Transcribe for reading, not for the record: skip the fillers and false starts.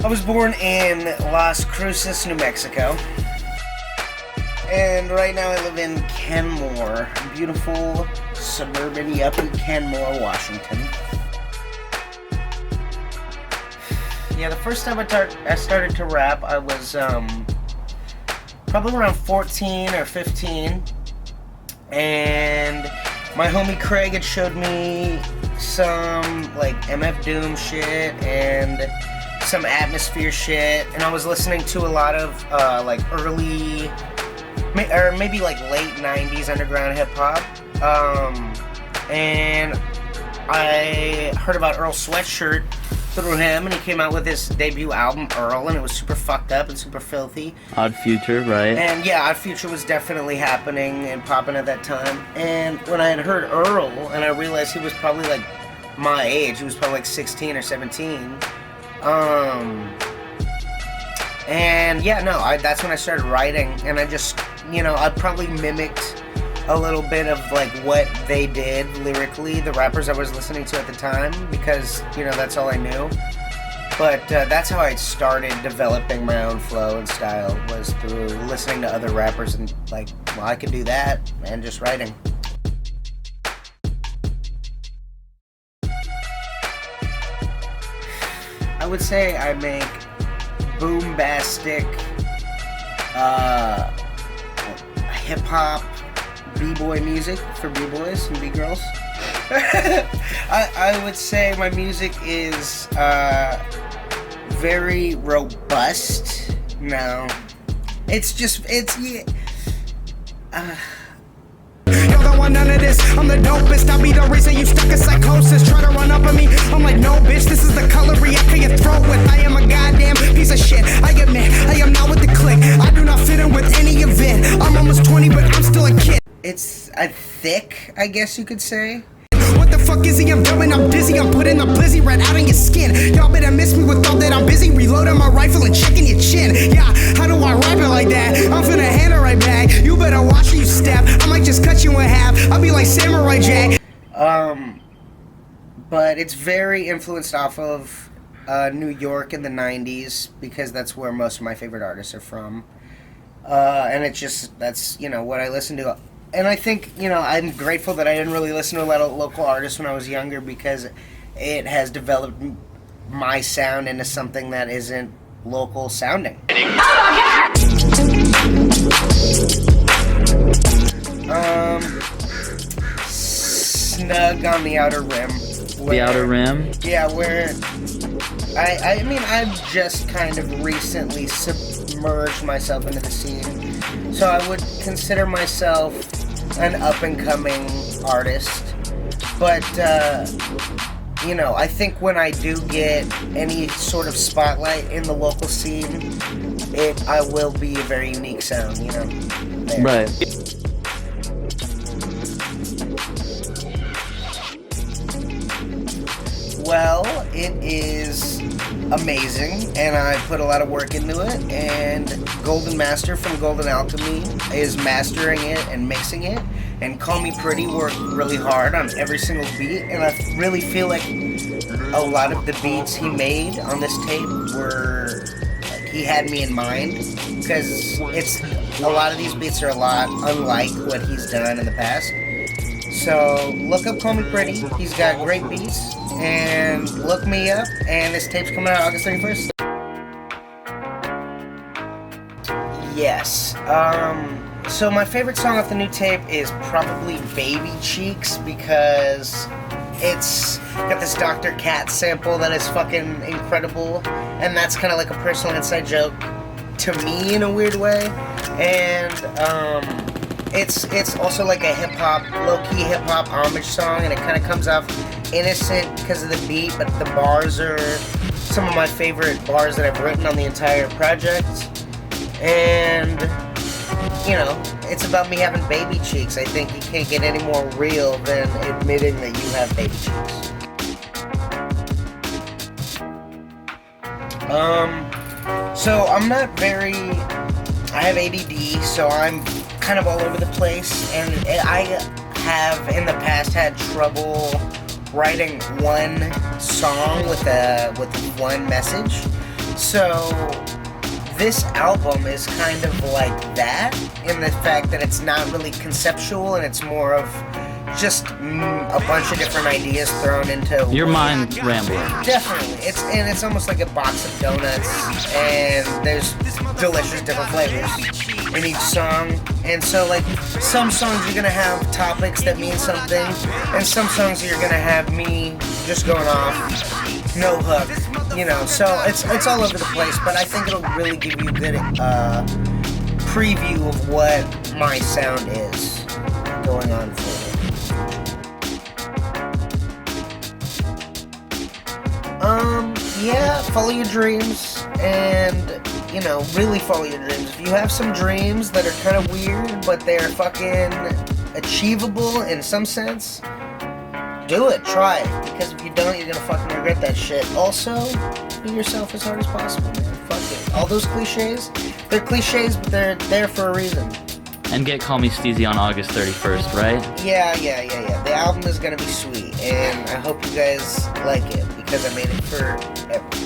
I was born in Las Cruces, New Mexico. And right now I live in Kenmore, beautiful suburban yuppie Kenmore, Washington. Yeah, the first time I started to rap, I was probably around 14 or 15. And my homie Craig had showed me some like MF Doom shit and some Atmosphere shit, and I was listening to a lot of like early, or maybe like late 90s underground hip hop, and I heard about Earl Sweatshirt through him, and he came out with his debut album Earl, and it was super fucked up and super filthy. Odd Future, right? And yeah, Odd Future was definitely happening and popping at that time. And when I had heard Earl, and I realized he was probably like my age, he was probably like 16 or 17. And yeah, no, that's when I started writing, and I just, I probably mimicked a little bit of like what they did lyrically, the rappers I was listening to at the time, because, that's all I knew. But that's how I started developing my own flow and style, was through listening to other rappers and like, well, I could do that, and just writing. I would say I make boombastic, hip-hop, b-boy music for b-boys and b-girls. I would say my music is very robust. No, it's yeah. Yo, don't want none of this. I'm the dopest. I'll be the reason you stuck in psychosis. Try to run up on me. I'm like, no, bitch. This is the color reactor you throw with. I am a goddamn piece of shit. I admit, I am not with the clique. I do not fit in with any event. I'm almost 20, but I'm still a kid. It's thick, I guess you could say. What the fuck is he? I'm dumb and I'm dizzy. I'm putting the blizzy right out of your skin. Y'all better miss me with all that. I'm busy reloading my rifle and checking your chin. Yeah, how do I rap it like that? I'm finna hand it right back. You better watch where you step. I might just cut you in half. I'll be like Samurai Jack. But it's very influenced off of New York in the 90s, because that's where most of my favorite artists are from. And it's just, that's, what I listen to. And I think, I'm grateful that I didn't really listen to a lot of local artists when I was younger, because it has developed my sound into something that isn't local sounding. Snug on the Outer Rim. The Outer Rim? Yeah, where I mean, I've just kind of recently submerged myself into the scene. So I would consider myself an up-and-coming artist, but I think when I do get any sort of spotlight in the local scene, I will be a very unique sound, there. Right. Well, it is amazing, and I put a lot of work into it, and Golden Master from Golden Alchemy is mastering it and mixing it, and Call Me Pretty worked really hard on every single beat, and I really feel like a lot of the beats he made on this tape were, like, he had me in mind, because a lot of these beats are a lot unlike what he's done in the past. So look up Call Me Pretty, he's got great beats, and look me up, and this tape's coming out August 31st. Yes, so my favorite song off the new tape is probably Baby Cheeks, because it's got this Dr. Cat sample that is fucking incredible, and that's kind of like a personal inside joke to me in a weird way, and it's also like a hip-hop, low-key hip-hop homage song, and it kind of comes off innocent because of the beat, but the bars are some of my favorite bars that I've written on the entire project. And, it's about me having baby cheeks. I think you can't get any more real than admitting that you have baby cheeks. So I'm not I have ADD, so I'm kind of all over the place, and I have in the past had trouble writing one song with one message. So this album is kind of like that, in the fact that it's not really conceptual and it's more of just a bunch of different ideas thrown into Your mind rambling. Definitely. It's almost like a box of donuts, and there's delicious different flavors in each song. And so, like, some songs you're gonna have topics that mean something, and some songs you're gonna have me just going off, no hook, you know. So it's all over the place, but I think it'll really give you a good preview of what my sound is going on forward. Yeah, follow your dreams, and, you know, really follow your dreams. If you have some dreams that are kind of weird, but they're fucking achievable in some sense, do it, try it, because if you don't, you're gonna fucking regret that shit. Also, be yourself as hard as possible, man. Fuck it. All those cliches, they're cliches, but they're there for a reason. And get Call Me Steezy on August 31st, right? Yeah. The album is gonna be sweet, and I hope you guys like it, because I made it for everyone.